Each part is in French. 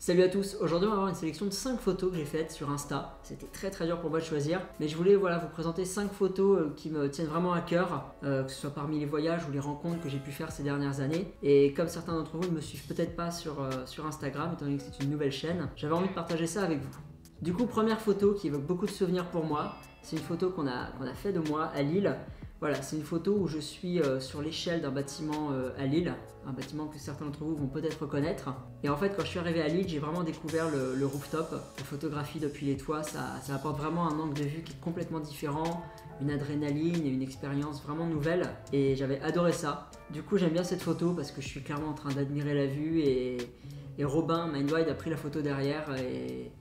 Salut à tous, aujourd'hui on va avoir une sélection de 5 photos que j'ai faites sur Insta. C'était très dur pour moi de choisir, mais je voulais vous présenter 5 photos qui me tiennent vraiment à cœur, que ce soit parmi les voyages ou les rencontres que j'ai pu faire ces dernières années. Et comme certains d'entre vous ne me suivent peut-être pas sur Instagram, étant donné que c'est une nouvelle chaîne, j'avais envie de partager ça avec vous. Du coup, première photo qui évoque beaucoup de souvenirs pour moi, c'est une photo qu'on a fait de moi à Lille. Voilà, c'est une photo où je suis sur l'échelle d'un bâtiment à Lille, un bâtiment que certains d'entre vous vont peut-être reconnaître. Et en fait, quand je suis arrivé à Lille, j'ai vraiment découvert le rooftop. La photographie depuis les toits, ça apporte vraiment un angle de vue qui est complètement différent, une adrénaline et une expérience vraiment nouvelle. Et j'avais adoré ça. Du coup, j'aime bien cette photo parce que je suis clairement en train d'admirer la vue et Robin Mindwide a pris la photo derrière et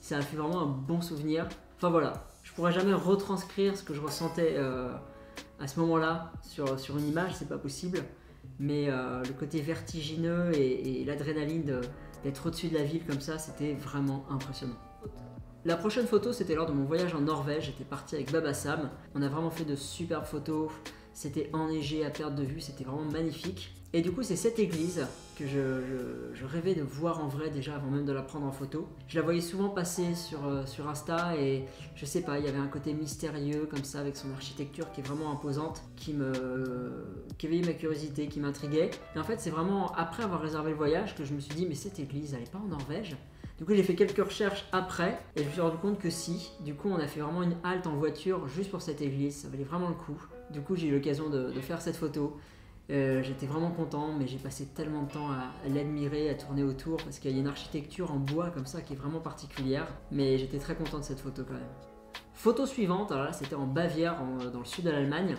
ça a fait vraiment un bon souvenir. Enfin voilà, je pourrais jamais retranscrire ce que je ressentais à ce moment-là sur une image, c'est pas possible, mais le côté vertigineux et l'adrénaline d'être au-dessus de la ville comme ça, c'était vraiment impressionnant. La prochaine photo, c'était lors de mon voyage en Norvège. J'étais parti avec Baba Sam, on a vraiment fait de superbes photos, c'était enneigé à perte de vue, c'était vraiment magnifique. Et du coup, c'est cette église que je rêvais de voir en vrai déjà avant même de la prendre en photo. Je la voyais souvent passer sur Insta et je sais pas, il y avait un côté mystérieux comme ça avec son architecture qui est vraiment imposante, qui éveillait ma curiosité, qui m'intriguait. Et en fait, c'est vraiment après avoir réservé le voyage que je me suis dit, mais cette église, elle est pas en Norvège ? Du coup, j'ai fait quelques recherches après et je me suis rendu compte que si. Du coup, on a fait vraiment une halte en voiture juste pour cette église, ça valait vraiment le coup. Du coup, j'ai eu l'occasion de faire cette photo. J'étais vraiment content, mais j'ai passé tellement de temps à l'admirer, à tourner autour, parce qu'il y a une architecture en bois comme ça qui est vraiment particulière. Mais j'étais très content de cette photo quand même. Photo suivante, alors là c'était en Bavière, dans le sud de l'Allemagne.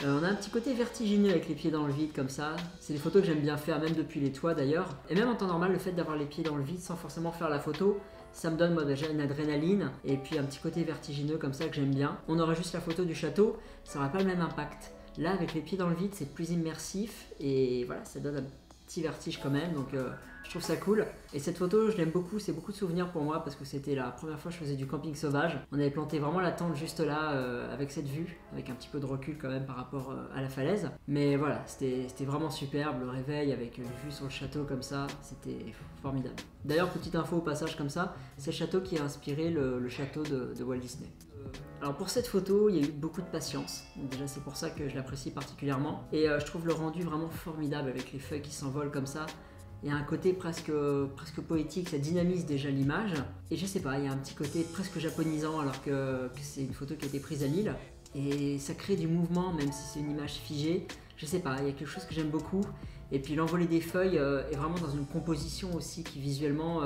On a un petit côté vertigineux avec les pieds dans le vide comme ça. C'est des photos que j'aime bien faire, même depuis les toits d'ailleurs. Et même en temps normal, le fait d'avoir les pieds dans le vide sans forcément faire la photo, ça me donne moi déjà une adrénaline et puis un petit côté vertigineux comme ça que j'aime bien. On aurait juste la photo du château, ça n'aurait pas le même impact. Là, avec les pieds dans le vide, c'est plus immersif et voilà, ça donne un petit vertige quand même, donc je trouve ça cool. Et cette photo, je l'aime beaucoup, c'est beaucoup de souvenirs pour moi parce que c'était la première fois que je faisais du camping sauvage. On avait planté vraiment la tente juste là, avec cette vue, avec un petit peu de recul quand même par rapport à la falaise. Mais voilà, c'était vraiment superbe, le réveil avec une vue sur le château comme ça, c'était formidable. D'ailleurs, petite info au passage comme ça, c'est le château qui a inspiré le château de Walt Disney. Alors pour cette photo, il y a eu beaucoup de patience, donc déjà c'est pour ça que je l'apprécie particulièrement. Et je trouve le rendu vraiment formidable avec les feuilles qui s'envolent comme ça. Il y a un côté presque poétique, ça dynamise déjà l'image. Et je sais pas, il y a un petit côté presque japonisant alors que c'est une photo qui a été prise à Lille. Et ça crée du mouvement même si c'est une image figée. Je sais pas, il y a quelque chose que j'aime beaucoup. Et puis l'envolée des feuilles est vraiment dans une composition aussi qui visuellement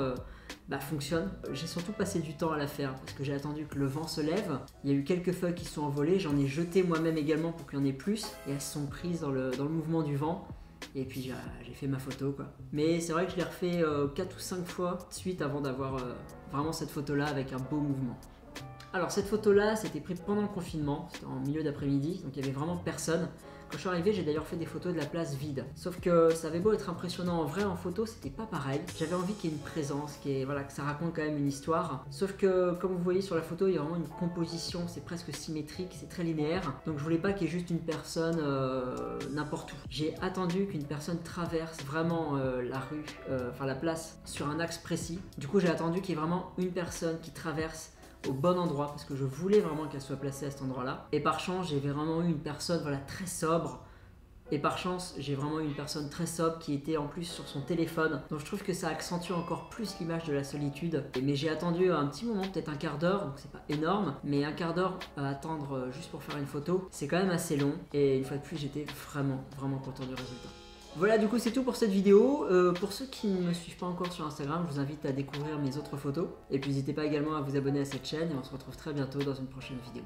fonctionne. J'ai surtout passé du temps à la faire parce que j'ai attendu que le vent se lève. Il y a eu quelques feuilles qui sont envolées, j'en ai jeté moi-même également pour qu'il y en ait plus. Et elles se sont prises dans le mouvement du vent. Et puis j'ai fait ma photo quoi. Mais c'est vrai que je l'ai refait 4 ou 5 fois de suite avant d'avoir vraiment cette photo là avec un beau mouvement. Alors cette photo là c'était pris pendant le confinement, c'était en milieu d'après-midi, donc il n'y avait vraiment personne. Quand je suis arrivé, j'ai d'ailleurs fait des photos de la place vide. Sauf que ça avait beau être impressionnant en vrai, en photo, c'était pas pareil. J'avais envie qu'il y ait une présence, que ça raconte quand même une histoire. Sauf que, comme vous voyez sur la photo, il y a vraiment une composition, c'est presque symétrique, c'est très linéaire. Donc je voulais pas qu'il y ait juste une personne n'importe où. J'ai attendu qu'une personne traverse vraiment la rue, la place, sur un axe précis. Du coup, j'ai attendu qu'il y ait vraiment une personne qui traverse au bon endroit parce que je voulais vraiment qu'elle soit placée à cet endroit là et par chance j'ai vraiment eu une personne très sobre qui était en plus sur son téléphone, donc je trouve que ça accentue encore plus l'image de la solitude. Mais j'ai attendu un petit moment, peut-être un quart d'heure, donc c'est pas énorme, mais un quart d'heure à attendre juste pour faire une photo, c'est quand même assez long et une fois de plus j'étais vraiment content du résultat. Voilà, du coup c'est tout pour cette vidéo. Pour ceux qui ne me suivent pas encore sur Instagram, je vous invite à découvrir mes autres photos. Et puis n'hésitez pas également à vous abonner à cette chaîne et on se retrouve très bientôt dans une prochaine vidéo.